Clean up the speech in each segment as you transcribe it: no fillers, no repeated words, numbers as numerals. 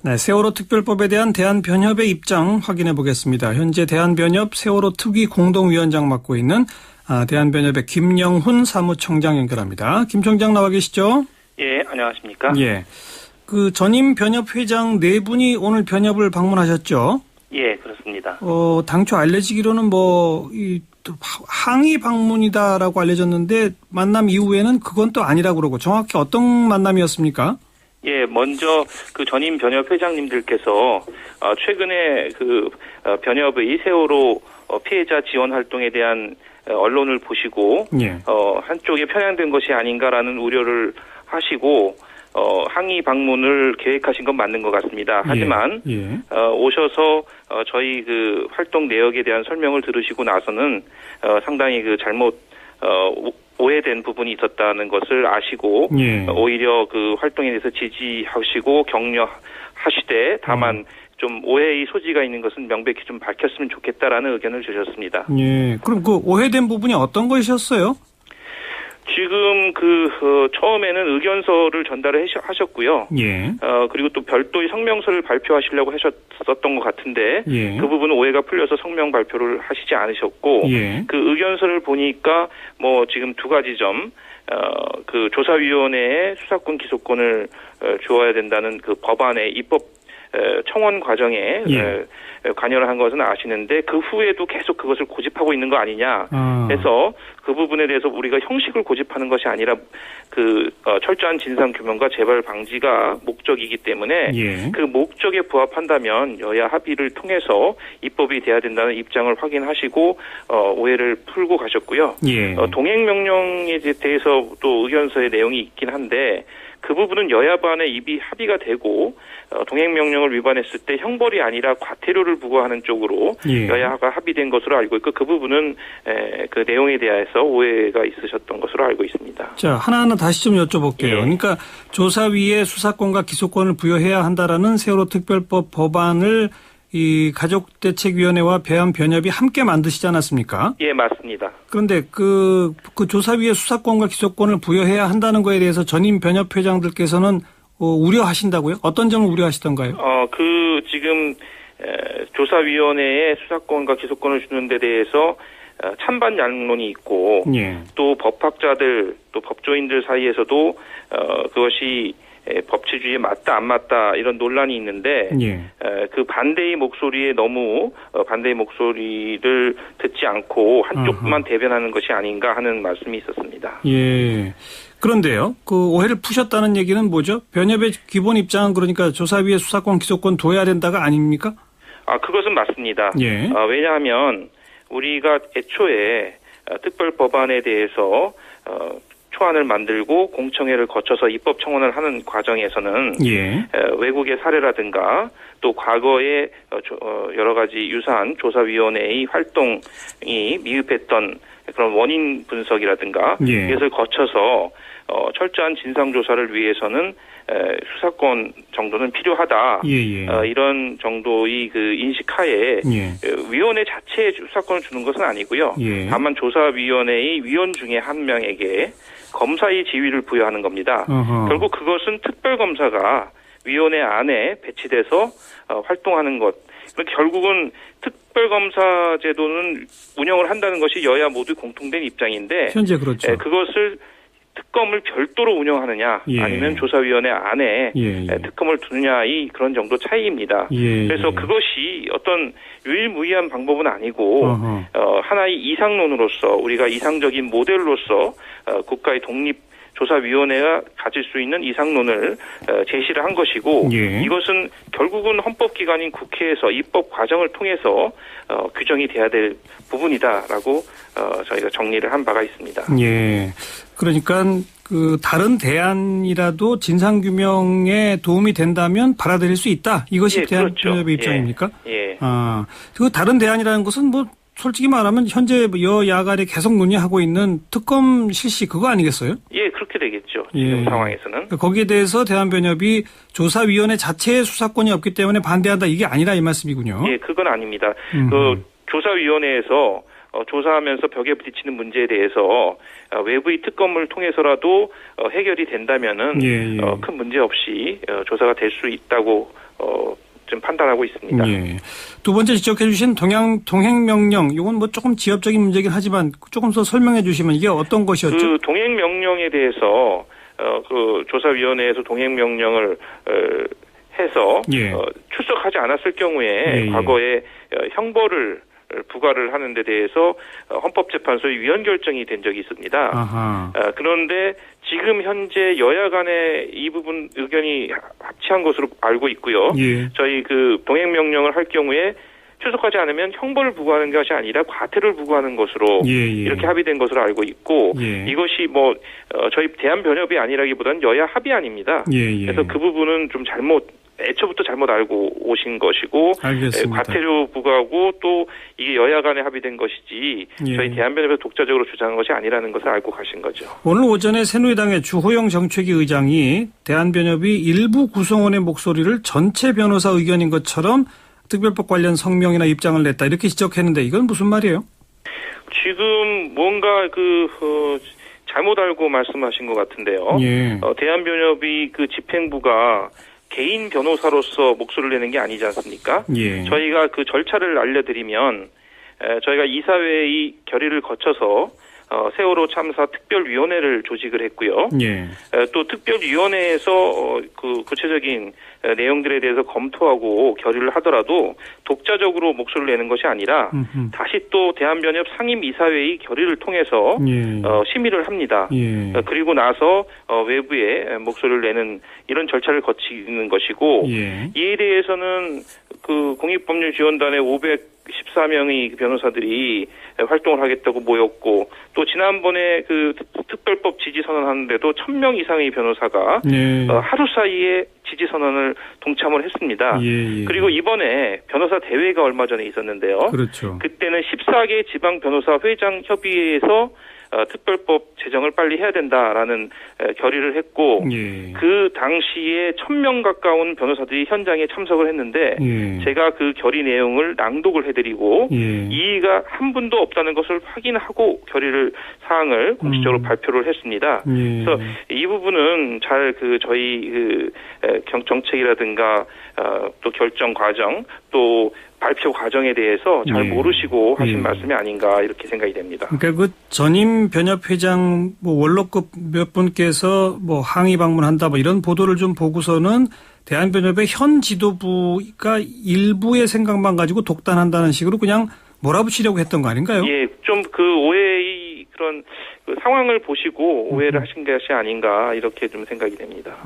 네, 세월호 특별법에 대한 대한변협의 입장 확인해 보겠습니다. 현재 대한변협 세월호 특위 공동위원장 맡고 있는 대한변협의 김영훈 사무총장 연결합니다. 김 총장 나와 계시죠? 예, 안녕하십니까? 예. 그 전임 변협 회장 네 분이 오늘 변협을 방문하셨죠? 예, 그렇습니다. 당초 알려지기로는 항의 방문이다라고 알려졌는데 만남 이후에는 그건 또 아니라고 그러고 정확히 어떤 만남이었습니까? 예, 먼저 그 전임 변협 회장님들께서 최근에 그 변협의 세월호 피해자 지원 활동에 대한 언론을 보시고 예. 한쪽에 편향된 것이 아닌가라는 우려를 하시고 항의 방문을 계획하신 건 맞는 것 같습니다. 하지만 오셔서 저희 그 활동 내역에 대한 설명을 들으시고 나서는 상당히 그 잘못 오해된 부분이 있었다는 것을 아시고 오히려 그 활동에 대해서 지지하시고 격려하시되 다만 좀 오해의 소지가 있는 것은 명백히 좀 밝혔으면 좋겠다라는 의견을 주셨습니다. 예. 그럼 그 오해된 부분이 어떤 것이었어요? 지금 처음에는 의견서를 전달을 하셨고요. 예. 그리고 또 별도의 성명서를 발표하시려고 하셨었던 것 같은데 그 부분은 오해가 풀려서 성명 발표를 하시지 않으셨고 그 의견서를 보니까 지금 두 가지 점 그 조사위원회에 수사권 기소권을 주어야 된다는 그 법안의 입법 청원 과정에 관여를 한 것은 아시는데 그 후에도 계속 그것을 고집하고 있는 거 아니냐 해서 그 부분에 대해서 우리가 형식을 고집하는 것이 아니라 철저한 진상 규명과 재발 방지가 목적이기 때문에 그 목적에 부합한다면 여야 합의를 통해서 입법이 돼야 된다는 입장을 확인하시고 오해를 풀고 가셨고요. 동행 명령에 대해서 또 의견서의 내용이 있긴 한데 그 부분은 여야 간의 합의가 되고 동행명령을 위반했을 때 형벌이 아니라 과태료를 부과하는 쪽으로 여야가 합의된 것으로 알고 있고 그 부분은 그 내용에 대해서 오해가 있으셨던 것으로 알고 있습니다. 자, 하나하나 다시 좀 여쭤볼게요. 그러니까 조사위에 수사권과 기소권을 부여해야 한다라는 세월호 특별법 법안을 이 가족대책위원회와 대한변협이 함께 만드시지 않았습니까? 예, 맞습니다. 그런데 그 조사위에 수사권과 기소권을 부여해야 한다는 거에 대해서 전임 변협 회장들께서는 우려하신다고요? 어떤 점을 우려하시던가요? 지금 조사위원회에 수사권과 기소권을 주는 데 대해서 찬반 양론이 있고 또 법학자들 또 법조인들 사이에서도 그것이 법치주의에 맞다 안 맞다 이런 논란이 있는데 그 반대의 목소리에 너무 반대의 목소리를 듣지 않고 한쪽만 대변하는 것이 아닌가 하는 말씀이 있었습니다. 예. 그런데요. 그 오해를 푸셨다는 얘기는 뭐죠? 변협의 기본 입장은 그러니까 조사위에 수사권 기소권 둬야 된다가 아닙니까? 그것은 맞습니다. 왜냐하면 우리가 애초에 특별 법안에 대해서 초안을 만들고 공청회를 거쳐서 입법 청원을 하는 과정에서는 외국의 사례라든가 또 과거에 여러 가지 유사한 조사위원회의 활동이 미흡했던 그런 원인 분석이라든가 이것을 거쳐서 철저한 진상조사를 위해서는 수사권 정도는 필요하다. 이런 정도의 그 인식하에 위원회 자체에 수사권을 주는 것은 아니고요. 다만 조사위원회의 위원 중에 한 명에게 검사의 지위를 부여하는 겁니다. 결국 그것은 특별검사가 위원회 안에 배치돼서 활동하는 것. 결국은 특별검사 제도는 운영을 한다는 것이 여야 모두 공통된 입장인데 현재 그렇죠. 그것을 특검을 별도로 운영하느냐 아니면 조사위원회 안에 특검을 두느냐의 그런 정도 차이입니다. 그래서 그것이 어떤 유일무이한 방법은 아니고 하나의 이상론으로서 우리가 이상적인 모델로서 국가의 독립조사위원회가 가질 수 있는 이상론을 제시를 한 것이고 이것은 결국은 헌법기관인 국회에서 입법 과정을 통해서 규정이 돼야 될 부분이다라고 저희가 정리를 한 바가 있습니다. 그러니까 그 다른 대안이라도 진상규명에 도움이 된다면 받아들일 수 있다. 이것이 대한변협의 입장입니까? 그 다른 대안이라는 것은 솔직히 말하면 현재 여야 간에 계속 논의하고 있는 특검 실시 그거 아니겠어요? 그렇게 되겠죠. 지금 상황에서는. 거기에 대해서 대한변협이 조사위원회 자체의 수사권이 없기 때문에 반대한다 이게 아니라 이 말씀이군요. 그건 아닙니다. 그 조사위원회에서 조사하면서 벽에 부딪히는 문제에 대해서 외부의 특검을 통해서라도 해결이 된다면은 큰 문제 없이 조사가 될 수 있다고 좀 판단하고 있습니다. 예. 두 번째 지적해 주신 동행명령, 이건 뭐 조금 지엽적인 문제긴 하지만 조금 더 설명해 주시면 이게 어떤 것이었죠? 그 동행명령에 대해서 그 조사위원회에서 동행명령을 해서 출석하지 않았을 경우에 과거에 형벌을 부과를 하는 데 대해서 헌법재판소의 위헌 결정이 된 적이 있습니다. 그런데 지금 현재 여야 간에 이 부분 의견이 합치한 것으로 알고 있고요. 저희 그 동행명령을 할 경우에 출석하지 않으면 형벌을 부과하는 것이 아니라 과태료를 부과하는 것으로 이렇게 합의된 것으로 알고 있고 이것이 뭐 저희 대한변협이 아니라기보다는 여야 합의안입니다. 그래서 그 부분은 좀 애초부터 잘못 알고 오신 것이고 알겠습니다. 과태료 부과하고 또 이게 여야 간에 합의된 것이지 저희 대한변협에서 독자적으로 주장한 것이 아니라는 것을 알고 가신 거죠. 오늘 오전에 새누리당의 주호영 정책위 의장이 대한변협이 일부 구성원의 목소리를 전체 변호사 의견인 것처럼 특별법 관련 성명이나 입장을 냈다 이렇게 지적했는데 이건 무슨 말이에요? 지금 뭔가 잘못 알고 말씀하신 것 같은데요. 대한변협이 그 집행부가 개인 변호사로서 목소리를 내는 게 아니지 않습니까? 저희가 그 절차를 알려드리면 저희가 이사회의 결의를 거쳐서 세월호 참사 특별위원회를 조직을 했고요. 또 특별위원회에서 그 구체적인 내용들에 대해서 검토하고 결의를 하더라도 독자적으로 목소리를 내는 것이 아니라 다시 또 대한변협 상임이사회의 결의를 통해서 심의를 합니다. 그리고 나서 외부에 목소리를 내는 이런 절차를 거치는 것이고 이에 대해서는 그 공익법률지원단의 514명의 변호사들이 활동을 하겠다고 모였고 또 지난번에 그 특별법 지지 선언하는데도 1000명 이상의 변호사가 하루 사이에 지지 선언을 동참을 했습니다. 그리고 이번에 변호사 대회가 얼마 전에 있었는데요. 그때는 14개 지방 변호사 회장 협의회에서 특별법 제정을 빨리 해야 된다라는 결의를 했고 그 당시에 1000명 가까운 변호사들이 현장에 참석을 했는데 제가 그 결의 내용을 낭독을 해드리고 이의가 한 분도 없다는 것을 확인하고 결의를 사항을 공식적으로 발표를 했습니다. 그래서 이 부분은 잘 그 저희 그 정책이라든가 또 결정 과정 또 발표 과정에 대해서 잘 모르시고 하신 말씀이 아닌가 이렇게 생각이 됩니다. 그러니까 그 전임 변협회장 뭐 원로급 몇 분께서 뭐 항의 방문한다 뭐 이런 보도를 좀 보고서는 대한변협의 현 지도부가 일부의 생각만 가지고 독단한다는 식으로 그냥 몰아붙이려고 했던 거 아닌가요? 좀 그 오해의 그런 그 상황을 보시고 오해를 하신 것이 아닌가 이렇게 좀 생각이 됩니다.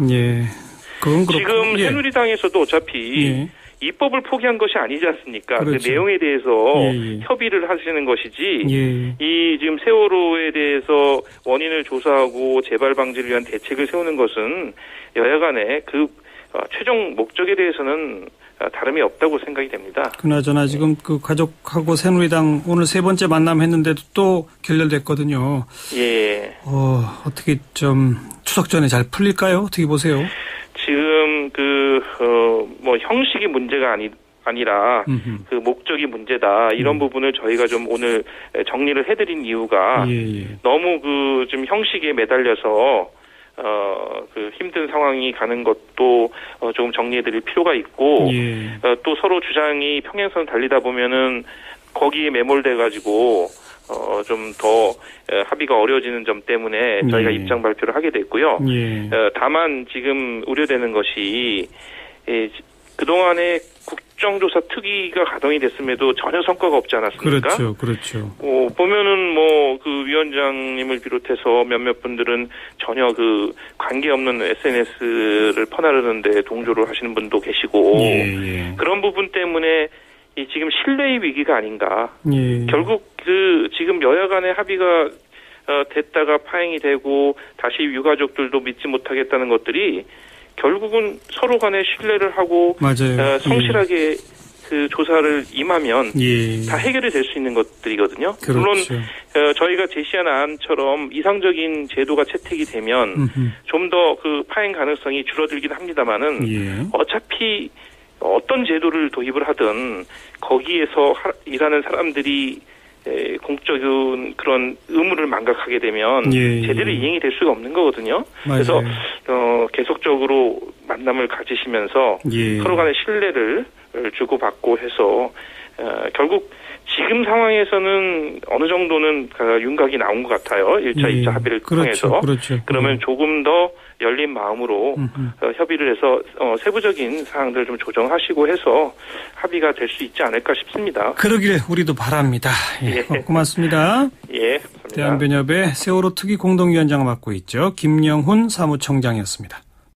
그건 그렇고. 지금 새누리당에서도 어차피 입법을 포기한 것이 아니지 않습니까? 그 내용에 대해서 협의를 하시는 것이지 이 지금 세월호에 대해서 원인을 조사하고 재발 방지를 위한 대책을 세우는 것은 여야 간에 그 최종 목적에 대해서는 다름이 없다고 생각이 됩니다. 그나저나 지금 그 가족하고 새누리당 오늘 세 번째 만남 했는데도 또 결렬됐거든요. 어떻게 좀 추석 전에 잘 풀릴까요? 어떻게 보세요? 지금 뭐 형식이 문제가 아니라 그 목적이 문제다. 이런 부분을 저희가 좀 오늘 정리를 해드린 이유가 너무 그 좀 형식에 매달려서 그 힘든 상황이 가는 것도 조금 정리해드릴 필요가 있고 또 서로 주장이 평행선을 달리다 보면은 거기에 매몰돼가지고 좀 더 합의가 어려워지는 점 때문에 저희가 입장 발표를 하게 됐고요. 다만 지금 우려되는 것이 그동안에 국정조사 특위가 가동이 됐음에도 전혀 성과가 없지 않았습니까? 그렇죠. 보면은 뭐 그 위원장님을 비롯해서 몇몇 분들은 전혀 그 관계없는 SNS를 퍼나르는데 동조를 하시는 분도 계시고 그런 부분 때문에 이 지금 신뢰의 위기가 아닌가. 결국 그 지금 여야 간의 합의가 됐다가 파행이 되고 다시 유가족들도 믿지 못하겠다는 것들이 결국은 서로 간에 신뢰를 하고 성실하게 그 조사를 임하면 다 해결이 될 수 있는 것들이거든요. 물론 저희가 제시한 안처럼 이상적인 제도가 채택이 되면 좀 더 그 파행 가능성이 줄어들긴 합니다만은 어차피 어떤 제도를 도입을 하든 거기에서 일하는 사람들이 공적인 그런 의무를 망각하게 되면 제대로 이행이 될 수가 없는 거거든요. 맞아요. 그래서 계속적으로 만남을 가지시면서 서로 간의 신뢰를 주고받고 해서 결국 지금 상황에서는 어느 정도는 윤곽이 나온 것 같아요. 1차, 2차 합의를 통해서. 그렇죠. 그러면 조금 더 열린 마음으로 협의를 해서 세부적인 사항들을 좀 조정하시고 해서 합의가 될 수 있지 않을까 싶습니다. 그러길 우리도 바랍니다. 고맙습니다. 감사합니다. 대한변협의 세월호 특위 공동위원장을 맡고 있죠. 김영훈 사무총장이었습니다.